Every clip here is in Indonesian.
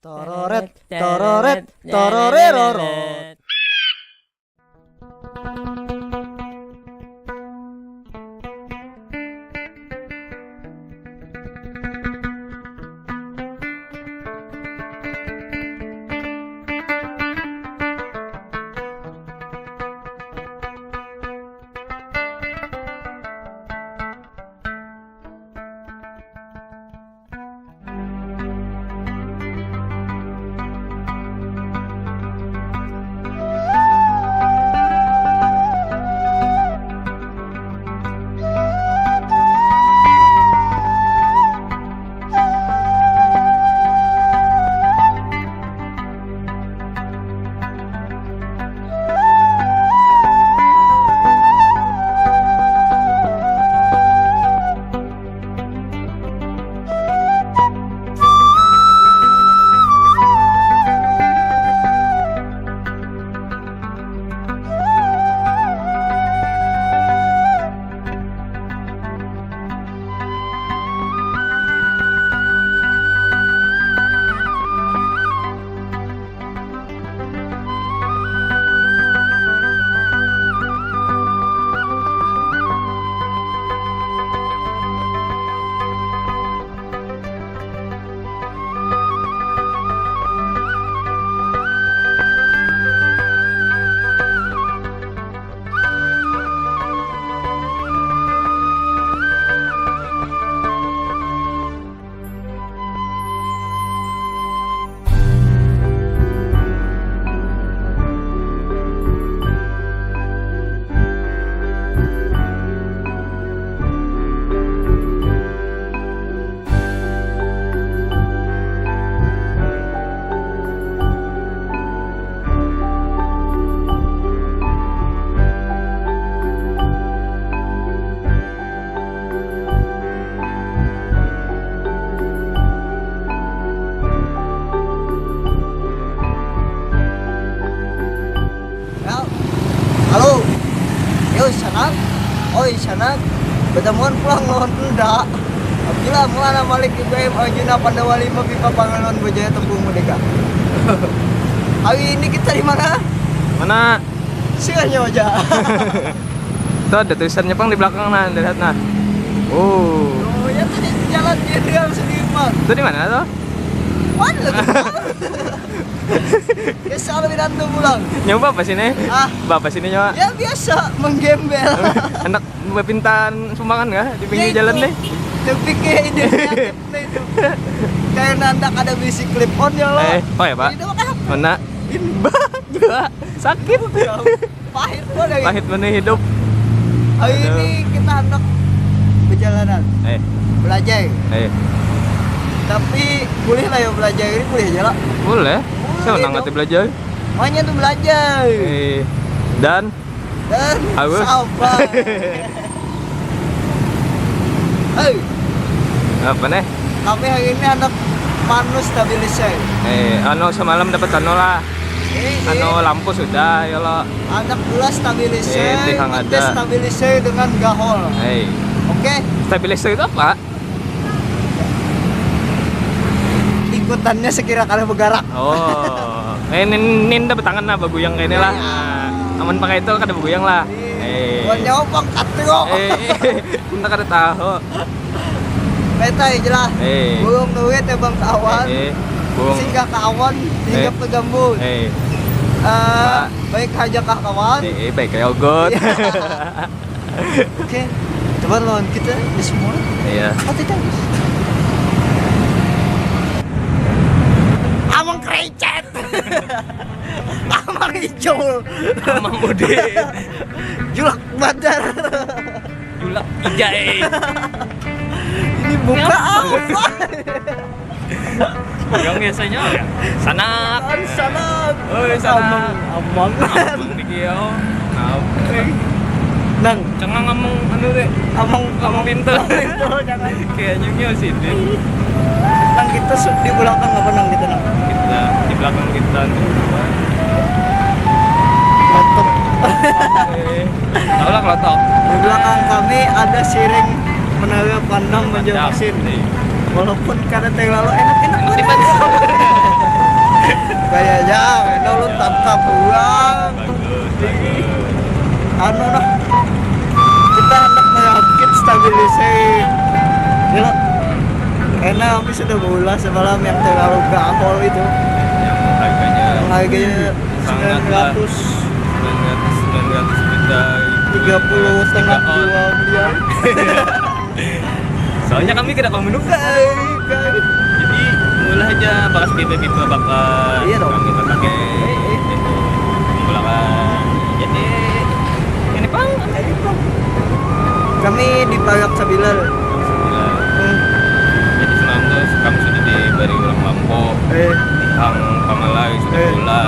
Tororet, tororet, tororerorot. Halo, yo sanag, oi sanag, ketemuan pulang lawan endak. Apabila mulana Malik Ibrahim Arjuna Pandawali Mabipa Pangalan Bajaya Tembung Merdeka. Hari ini kita di mana? Mana? Sianya aja. Tuh ada tulisannya Pang di belakang nah, lihat nah. Oh. Oh ya tadi jalan dia sendiri Bang. Itu di mana tuh? Mana? Biasa lebih nanti pulang. Nyoba apa sini? Ah, Bapak sini nyoba. ya biasa menggembel. Anak pintaan sumbangan nggak di pinggir Ya, jalan itu. nih? Tapi kayak ide kreatifnya itu. Kayak nandak ada bisi clip on ya lo. Oh ya Pak. Ini apa? Mana? Juga sakit. Pahit banget. Pahit mana hidup. Hari Aduh. ini kita hendak perjalanan belajar. Tapi boleh lah ya belajar ini boleh aja lah. Boleh. Saya Boleh menang dong. ngerti belajar. Makanya tuh belajar Dan dan Haus. sabar. Hei, apa nih? kami hari ini hendak manus stabilizer. Anu semalam dapat anu lah. Anu lampu sudah ya lo. Hendak pula stabilizer, Tihang ngetes ada. stabilizer dengan gahol. Oke, Stabilizer itu apa? ikutannya sekira kali bergerak. Oh, nin dapat tangan lah baguyang kayak ini lah. Aman pakai itu kada baguyang lah. Buat nyawa pangkat tuh. Kita kada tahu. Beta jelas. Burung duit ya bang kawan. Bung. Singgah kawan, singgah pegambut. Baik aja kah kawan. Baik kayak ogot. Oke, coba lawan kita di semua. Iya. Oh tidak. Amang krecet. Amang hijau. Amang Udin. Julak badar. Julak ijai. Ini buka apa? Yang biasanya ya. Sanak. Sanak. Oi, sanak. Amang. Amang dikieu. Nang, Jangan ngomong anu deh. Ngomong pintu. jangan. Kayaknya ngio sini. Nang kita di belakang apa nang kita nang? Kita di belakang kita nih. Lotok. Tahu lah kelotok. Di belakang kami ada siring menara pandang meja mesin. Walaupun karena teh lalu enak-enak Enak banget. dibantu. uang. Bagus, bagus. Anu nah, kita hendak merakit stabilizer. Gila. Karena kami sudah bola semalam yang terlalu gahol itu. Yang harganya Harganya 900 juta 30 setengah 2 miliar. Soalnya kami tidak mau menukar. Jadi mulai aja bahas pipa-pipa bakal Iya dong. kami pakai itu menggunakan. Jadi ini pang. Kami di Parak Sabilal. Jadi semalam tuh kami sudah diberi ulang lampu. Hang pamalai sudah bola.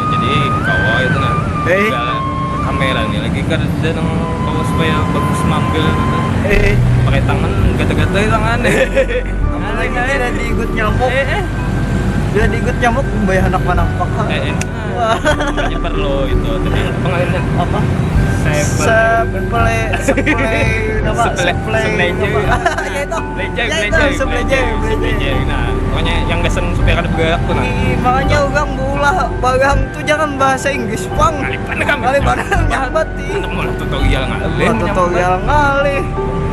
Jadi kawah itu nah. Juga kamera nih lagi kan ada yang kawah supaya bagus mambil gitu. Pakai tangan gata-gata tangan. Apalagi dia diigut nyamuk. Dia diigut nyamuk bayar anak manampak. Hanya perlu itu tapi pengalinnya Apa? Sepele Ya itu. Sepeleje. Nah, pokoknya yang gesen supaya kada bergerak tuh nah. Makanya orang bola barang tuh jangan bahasa Inggris pang. Kali padahal nyambat Untuk mulai tutorial ngalih. tutorial ngalih.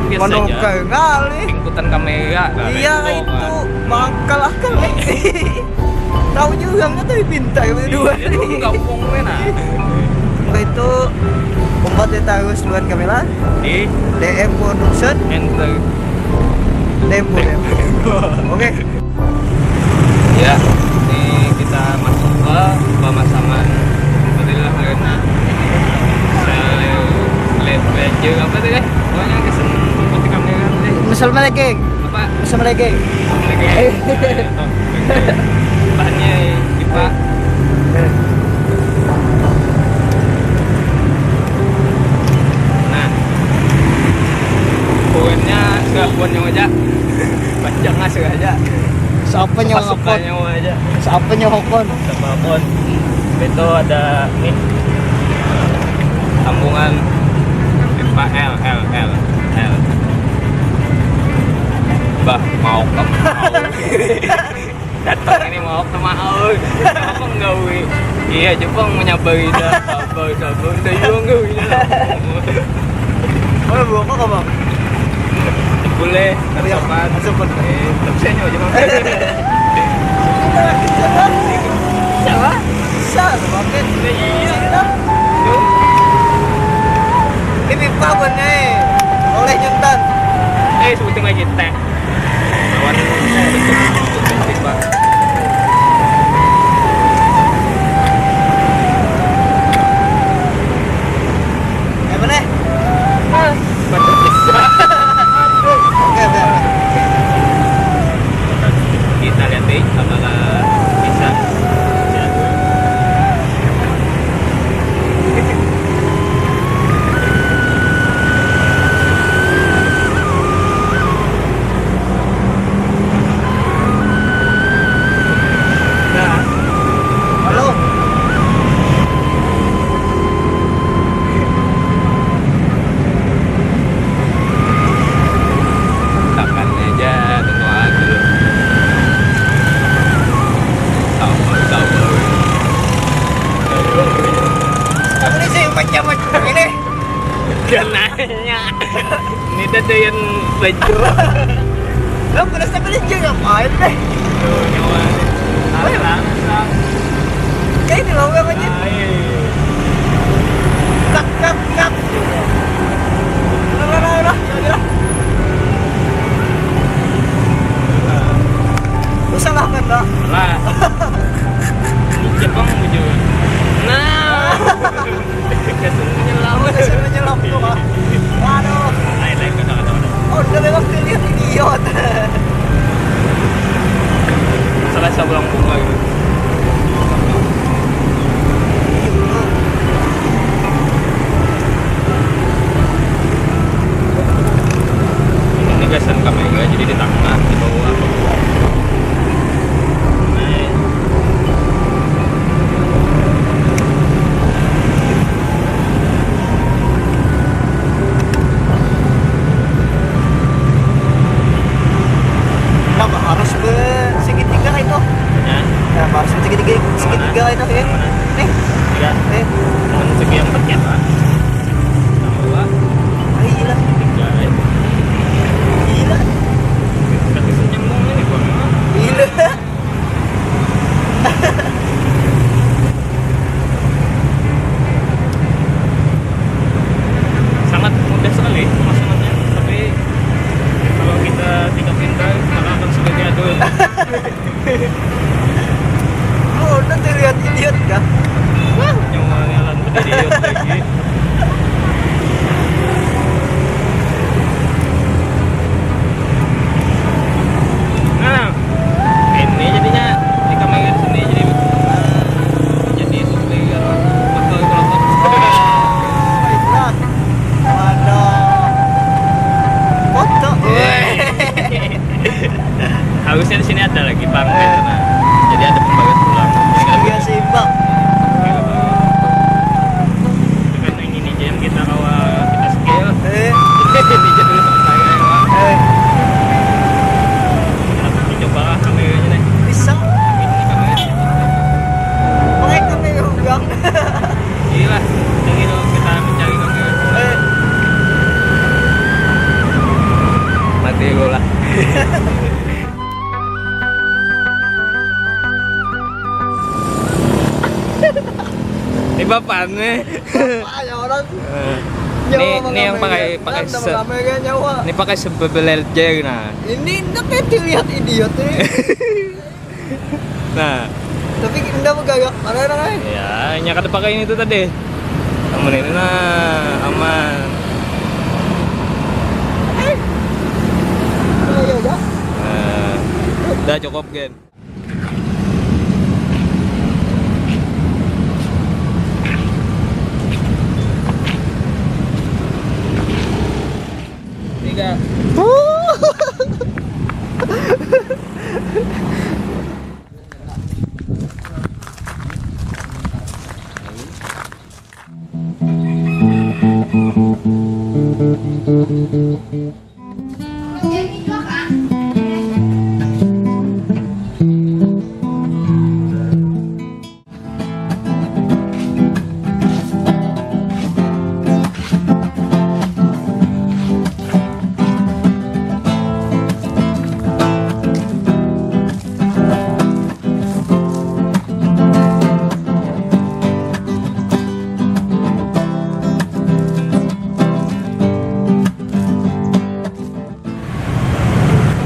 Biasa Menukar aja. ngalih. Ingkutan kamera. Nah, Iya itu makal-akal. Tahu juga nggak tuh pintar berdua. Itu gampang nah. Itu Umpat ditaruh seluruh kamera Di DM Production enter. Tempo. Oke. Ya, ini kita masuk ke pemasangan material arena. Saya lihat belajar apa tadi? Pokoknya kesen putih kamera tadi. Misal melegeng. Apa? Misal melegeng. Bahannya pipa. Nah, kuennya kuennya aja. Panjang ngasih aja. Siapa nyokon? Aja. Siapa nyokon? Sama pun itu ada nih sambungan pipa L bah mau datang ini mau ke mau apa nggawi iya Jepang menyabari dah sabar dah yung nggawi Oh, buka kok, Bang? boleh sopan tapi saya nyawa Jepang Siapa? Siapa? Oke. Iya. Ini pipa bener. Oleh Juntan. sebutin lagi teh lawan bentuk pipa Ya bener. bentuk pipa Oke. kita lihat deh apakah bisa jago. Nah, Halo. takkan aja tentu aja tahu Aku nih sih macam-macam ini. kenanya ini tadi yang baju Lo pada sampai dia ngapain deh? tuh nyawa langsung Kayak ini loh aja. Kap. Udah. Usah lah kan, Dok. lah Jepang baju nah kesennya lama Udah nyelam tuh, Pak. Waduh. lain kata Oh, udah lewat lihat idiot. salah sabulang bunga gitu ini gasan kamera jadi di tengah di bawah nah, Kenapa harus bersegitiga itu? ya terlihat idiot kah? Nyawa ngalan berdiri lagi. Nah, ini jadinya di kamera sini jadi supli kan. Betul kalau Baiklah. Ada foto. harusnya di sini ada lagi pampet. Nah, jadi ada pembagian pulang. Biar seimbang. Itu kan ini jam kita awal kita skill. Eh, Ini jadi sama saya ya, Pak. eh, Dicoba lah kameranya deh. bisa. Ini kameranya. Pakai kamera ugang. Gila, yang itu kita mencari kamera. Eh, Mati gue lah. Ini bapak nih. ada orang Ini yang pakai kamera nyawa. ini pakai sebelel jeng nah. Ini nanti dilihat idiot ini. Nah, Tapi kita gagak mana orang ya nyaka pakai ini tuh tadi. Aman ini nah, aman. ya udah. Nah, udah cukup gen. Tiga.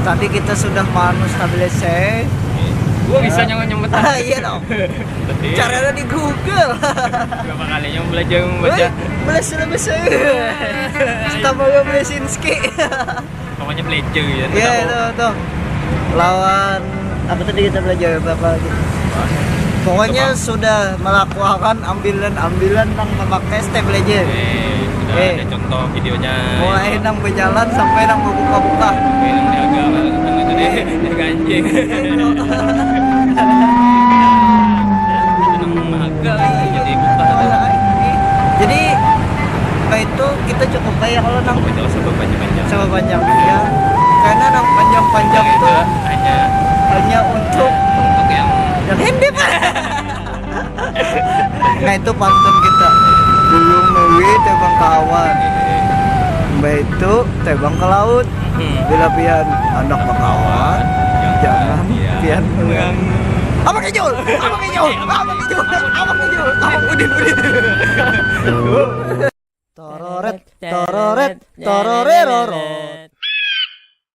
Tadi kita sudah manu stabilisasi. Gua bisa nyemet. Iya dong. Tadi Caranya di Google. berapa kalinya belajar membaca. Belajar bahasa. Stamboga Blesinski. Pokoknya belajar ya. Iya itu tuh. Lawan apa tadi kita belajar apa lagi? Pokoknya sudah melakukan ambilan nang memakai step belajar. Sudah ada contoh videonya. Mulai nang berjalan sampai nang buka-buka. Yang diaga lah, tadi diaga anjing. Nang maga jadi buka. Jadi apa itu kita cukup kayak kalau nang Itu sebab panjang-panjang. sama panjang ya. Karena nang panjang-panjang Itu itu hanya untuk yang yang handip. Nah itu pantun kita. Bulung newi terbang kawan. Mbak itu terbang ke laut. Bila pian anak bakawan, jangan pian mengganggu. Apa kijul? Apa kijul? Apa kijul? Apa kijul? Apa udin? Tororet, tororet, tororeroro.